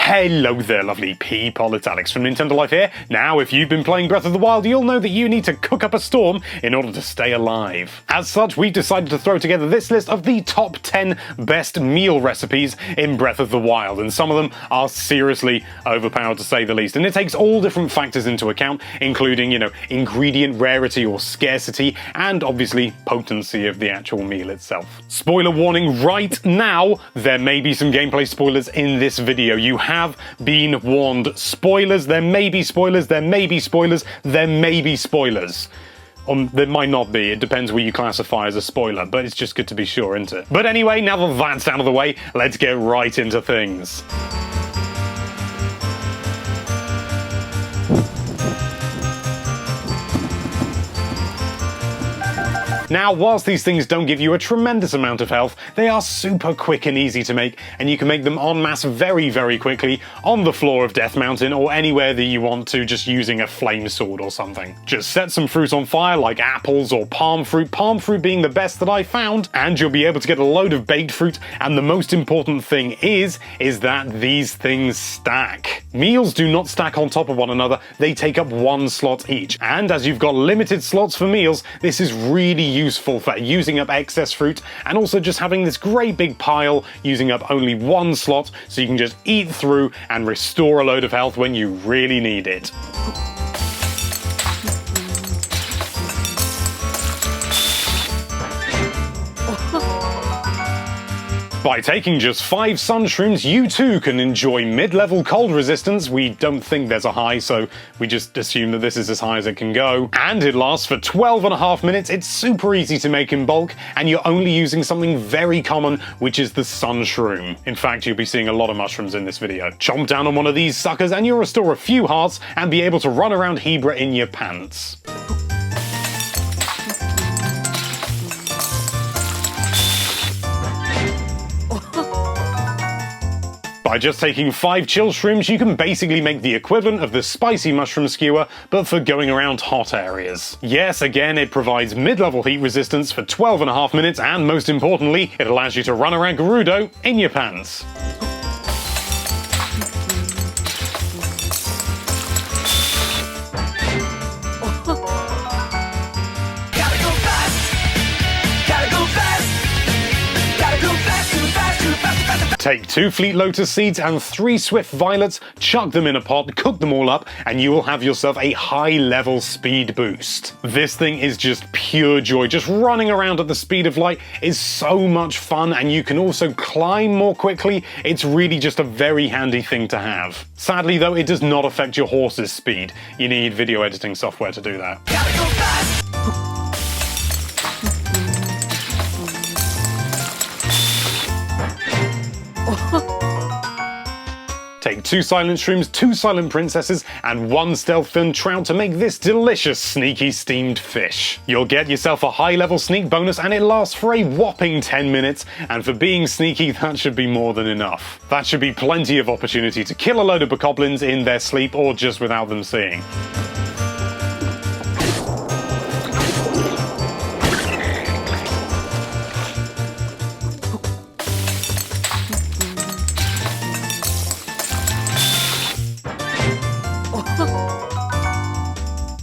Hello there, lovely people, it's Alex from Nintendo Life here. Now, if you've been playing Breath of the Wild, you'll know that you need to cook up a storm in order to stay alive. As such, we've decided to throw together this list of the top 10 best meal recipes in Breath of the Wild, and some of them are seriously overpowered to say the least. And it takes all different factors into account, including, ingredient rarity or scarcity, and obviously potency of the actual meal itself. Spoiler warning right now, there may be some gameplay spoilers in this video. You have been warned. Spoilers, there may be spoilers, there may be spoilers, there may be spoilers. There might not be, it depends what you classify as a spoiler, but it's just good to be sure, isn't it? But anyway, now that that's out of the way, let's get right into things. Now, whilst these things don't give you a tremendous amount of health, they are super quick and easy to make, and you can make them en masse very, very quickly on the floor of Death Mountain or anywhere that you want to, just using a flame sword or something. Just set some fruit on fire like apples or palm fruit being the best that I found, and you'll be able to get a load of baked fruit, and the most important thing is that these things stack. Meals do not stack on top of one another, they take up one slot each, and as you've got limited slots for meals, this is really useful for using up excess fruit, and also just having this great big pile using up only one slot, so you can just eat through and restore a load of health when you really need it. By taking just 5 sun shrooms, you too can enjoy mid-level cold resistance. We don't think there's a high, so we just assume that this is as high as it can go. And it lasts for 12.5 minutes, it's super easy to make in bulk, and you're only using something very common, which is the sun shroom. In fact, you'll be seeing a lot of mushrooms in this video. Chomp down on one of these suckers and you'll restore a few hearts and be able to run around Hebra in your pants. By just taking 5 chill shrooms, you can basically make the equivalent of the spicy mushroom skewer, but for going around hot areas. Yes, again, it provides mid-level heat resistance for 12.5 minutes, and most importantly, it allows you to run around Gerudo in your pants. Take 2 Fleet Lotus seeds and 3 Swift Violets, chuck them in a pot, cook them all up, and you will have yourself a high-level speed boost. This thing is just pure joy. Just running around at the speed of light is so much fun, and you can also climb more quickly. It's really just a very handy thing to have. Sadly, though, it does not affect your horse's speed. You need video editing software to do that. Gotta go fast! Take 2 silent shrooms, 2 silent princesses, and 1 stealth-filmed trout to make this delicious sneaky steamed fish. You'll get yourself a high-level sneak bonus, and it lasts for a whopping 10 minutes, and for being sneaky, that should be more than enough. That should be plenty of opportunity to kill a load of bokoblins in their sleep or just without them seeing.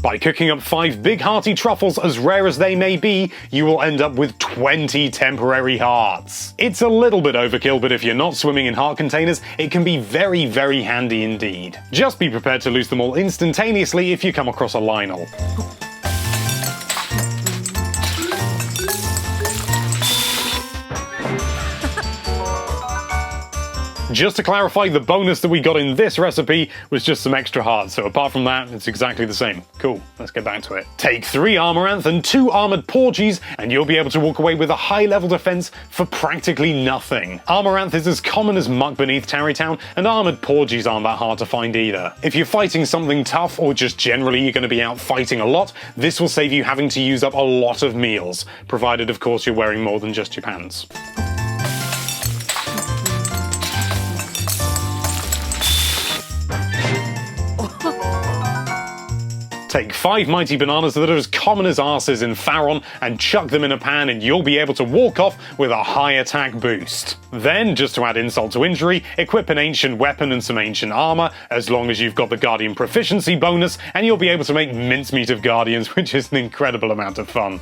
By cooking up 5 big hearty truffles, as rare as they may be, you will end up with 20 temporary hearts. It's a little bit overkill, but if you're not swimming in heart containers, it can be very, very handy indeed. Just be prepared to lose them all instantaneously if you come across a Lionel. Just to clarify, the bonus that we got in this recipe was just some extra hearts, so apart from that, it's exactly the same. Cool, let's get back to it. Take 3 Amaranth and 2 Armored Porgies, and you'll be able to walk away with a high-level defense for practically nothing. Amaranth is as common as muck beneath Tarrytown, and Armored Porgies aren't that hard to find either. If you're fighting something tough, or just generally you're going to be out fighting a lot, this will save you having to use up a lot of meals, provided of course you're wearing more than just your pants. Take 5 mighty bananas that are as common as arses in Faron and chuck them in a pan, and you'll be able to walk off with a high attack boost. Then, just to add insult to injury, equip an ancient weapon and some ancient armor, as long as you've got the Guardian proficiency bonus, and you'll be able to make mincemeat of Guardians, which is an incredible amount of fun.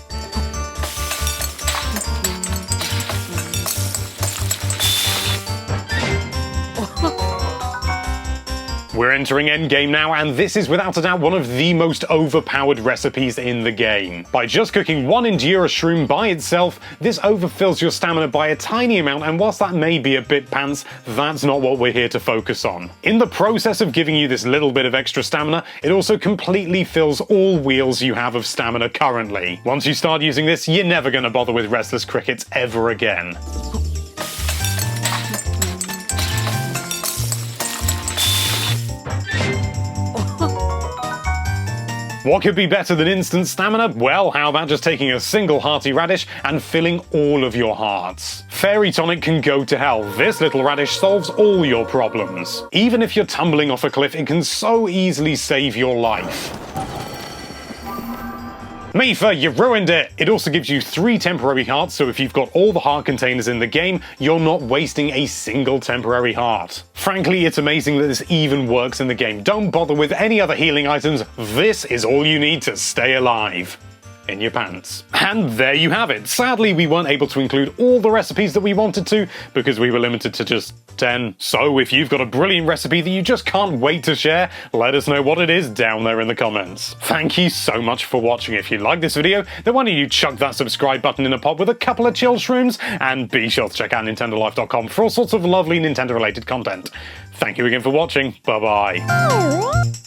We're entering endgame now, and this is without a doubt one of the most overpowered recipes in the game. By just cooking 1 Endura shroom by itself, this overfills your stamina by a tiny amount, and whilst that may be a bit pants, that's not what we're here to focus on. In the process of giving you this little bit of extra stamina, it also completely fills all wheels you have of stamina currently. Once you start using this, you're never going to bother with restless crickets ever again. What could be better than instant stamina? Well, how about just taking a single hearty radish and filling all of your hearts? Fairy tonic can go to hell. This little radish solves all your problems. Even if you're tumbling off a cliff, it can so easily save your life. Mifa, you ruined it! It also gives you 3 temporary hearts, so if you've got all the heart containers in the game, you're not wasting a single temporary heart. Frankly, it's amazing that this even works in the game. Don't bother with any other healing items. This is all you need to stay alive. In your pants. And there you have it. Sadly, we weren't able to include all the recipes that we wanted to because we were limited to just 10. So if you've got a brilliant recipe that you just can't wait to share, let us know what it is down there in the comments. Thank you so much for watching. If you like this video, then why don't you chuck that subscribe button in a pot with a couple of chill shrooms, and be sure to check out nintendolife.com for all sorts of lovely Nintendo related content. Thank you again for watching. Bye bye.